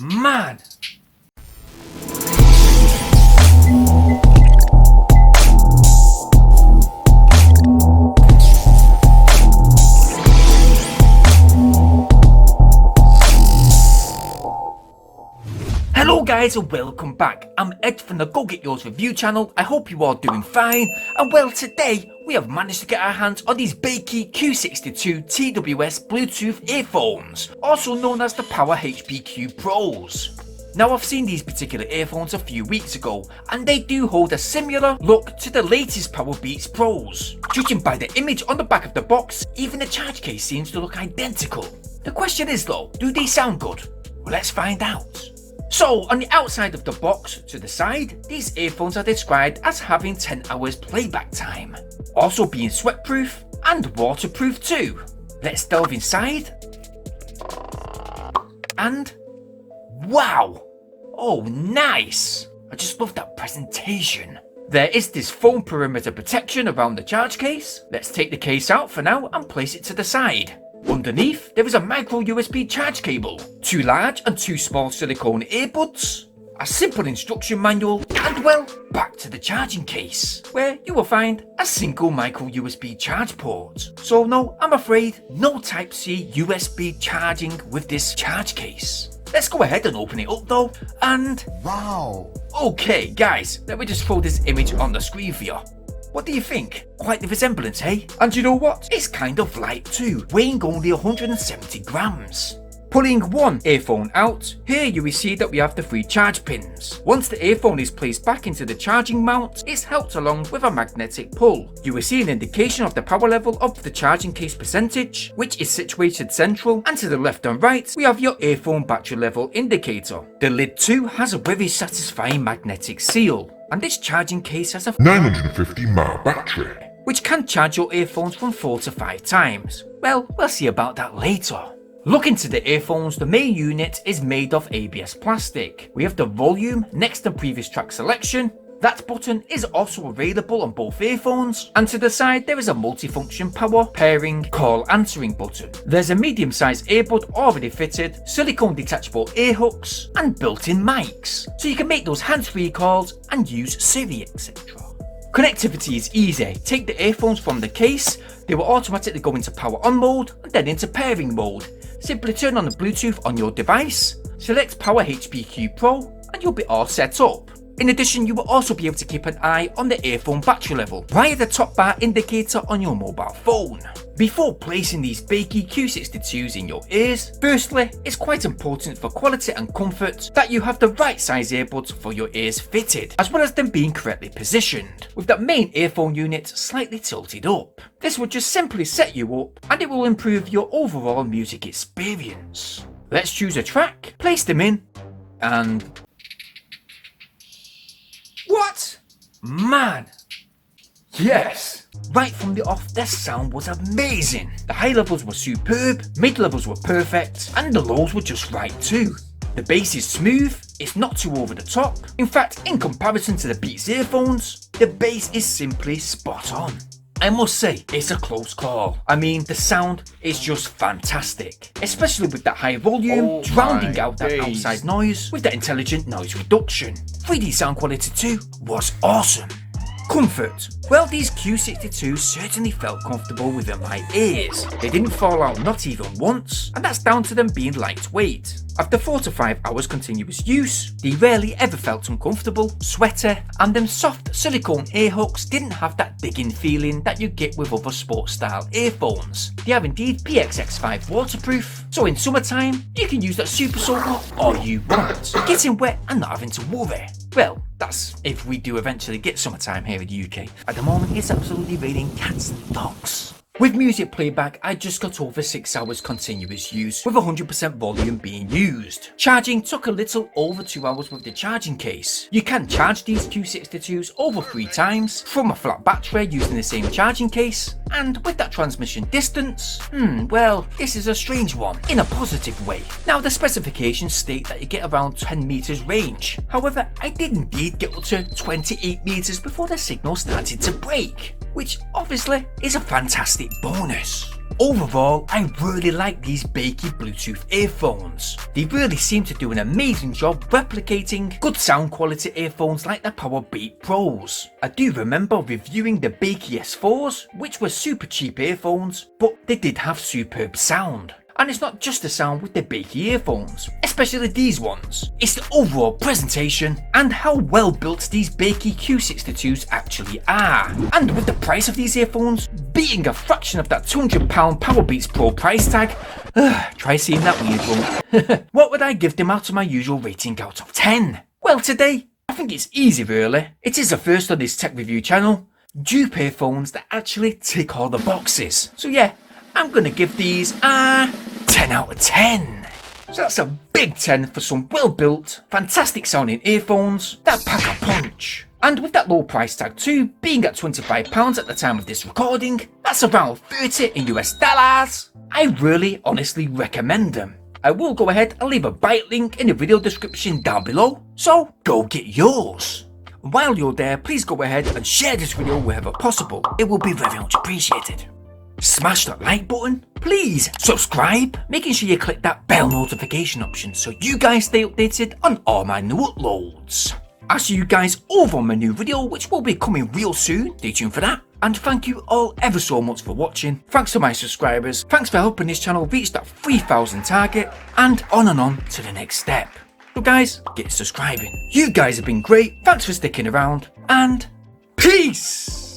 Man! Hello guys and welcome back. I'm Ed from the Gogetyours review channel. I hope you are doing fine. And well, today we have managed to get our hands on these Bakeey Q62 TWS Bluetooth earphones, also known as the Power HBQ Pros. Now, I've seen these particular earphones a few weeks ago, and they do hold a similar look to the latest Powerbeats Pros. Judging by the image on the back of the box, even the charge case seems to look identical. The question is though, do they sound good? Well, let's find out. So, on the outside of the box, to the side, these earphones are described as having 10 hours playback time, also being sweatproof and waterproof too. Let's delve inside. And wow! Oh, nice! I just love that presentation. There is this foam perimeter protection around the charge case. Let's take the case out for now and place it to the side. Underneath, there is a micro USB charge cable, 2 large and 2 small silicone earbuds, a simple instruction manual, and well, back to the charging case, where you will find a single micro USB charge port. So no, I'm afraid, no Type-C USB charging with this charge case. Let's go ahead and open it up though, and wow! Okay guys, let me just throw this image on the screen for you. What do you think? Quite the resemblance, hey? And you know what? It's kind of light too, weighing only 170 grams. Pulling one earphone out, here you will see that we have the 3 charge pins. Once the earphone is placed back into the charging mount, it's helped along with a magnetic pull. You will see an indication of the power level of the charging case percentage, which is situated central, and to the left and right, we have your earphone battery level indicator. The lid too has a very satisfying magnetic seal, and this charging case has a 950 mAh battery, which can charge your earphones from 4 to 5 times. Well, we'll see about that later. Looking to the earphones, the main unit is made of ABS plastic. We have the volume, next and previous track selection. That button is also available on both earphones, and to the side there is a multifunction power, pairing, call answering button. There's a medium sized earbud already fitted, silicone detachable ear hooks, and built-in mics, so you can make those hands-free calls and use Siri, etc. Connectivity is easy. Take the earphones from the case, they will automatically go into power on mode and then into pairing mode. Simply turn on the Bluetooth on your device, select Power HBQ Pro, and you'll be all set up. In addition, you will also be able to keep an eye on the earphone battery level via the top bar indicator on your mobile phone. Before placing these Bakeey Q62s in your ears, firstly, it's quite important for quality and comfort that you have the right size earbuds for your ears fitted, as well as them being correctly positioned, with that main earphone unit slightly tilted up. This will just simply set you up, and it will improve your overall music experience. Let's choose a track, place them in, and what? Man! Yes! Right from the off, their sound was amazing. The high levels were superb, mid levels were perfect, and the lows were just right too. The bass is smooth, it's not too over the top. In fact, in comparison to the Beats earphones, the bass is simply spot on. I must say, it's a close call. I mean, the sound is just fantastic, especially with that high volume, drowning out that outside noise with that intelligent noise reduction. 3D sound quality too was awesome. Comfort. Well, these Q62s certainly felt comfortable within my ears. They didn't fall out not even once, and that's down to them being lightweight. After 4 to 5 hours continuous use, they rarely ever felt uncomfortable, sweaty, and them soft silicone ear hooks didn't have that digging feeling that you get with other sports style earphones. They are indeed PXX5 waterproof, so in summertime, you can use that super soaker all you want, getting wet and not having to worry. Well, that's if we do eventually get summertime here in the UK. At the moment, it's absolutely raining cats and dogs. With music playback, I just got over 6 hours continuous use with 100% volume being used. Charging took a little over 2 hours with the charging case. You can charge these Q62s over 3 times from a flat battery using the same charging case, and with that transmission distance, well, this is a strange one, in a positive way. Now the specifications state that you get around 10 meters range. However, I did indeed get up to 28 meters before the signal started to break, which obviously is a fantastic bonus. Overall, I really like these Bakeey Bluetooth earphones. They really seem to do an amazing job replicating good sound quality earphones like the Powerbeats Pros. I do remember reviewing the Bakeey S4s, which were super cheap earphones, but they did have superb sound. And it's not just the sound with the Bakeey earphones, especially these ones. It's the overall presentation and how well built these Bakeey Q62s actually are. And with the price of these earphones being a fraction of that £200 Powerbeats Pro price tag, try seeing that weird one. What would I give them out of my usual rating out of 10? Well, today, I think it's easy really. It is the first on this tech review channel. Dupe earphones that actually tick all the boxes. So yeah, I'm gonna give these a 10 out of 10. So that's a big 10 for some well built, fantastic sounding earphones that pack a punch. And with that low price tag too, being at £25 at the time of this recording, that's around 30 in US dollars. I really honestly recommend them. I will go ahead and leave a buy link in the video description down below, so go get yours. While you're there, please go ahead and share this video wherever possible. It will be very much appreciated. Smash that like button, please subscribe, making sure you click that bell notification option so you guys stay updated on all my new uploads. I'll see you guys over on my new video which will be coming real soon, stay tuned for that. And thank you all ever so much for watching, thanks to my subscribers, thanks for helping this channel reach that 3,000 target, and on to the next step. So guys, get subscribing. You guys have been great, thanks for sticking around, and peace!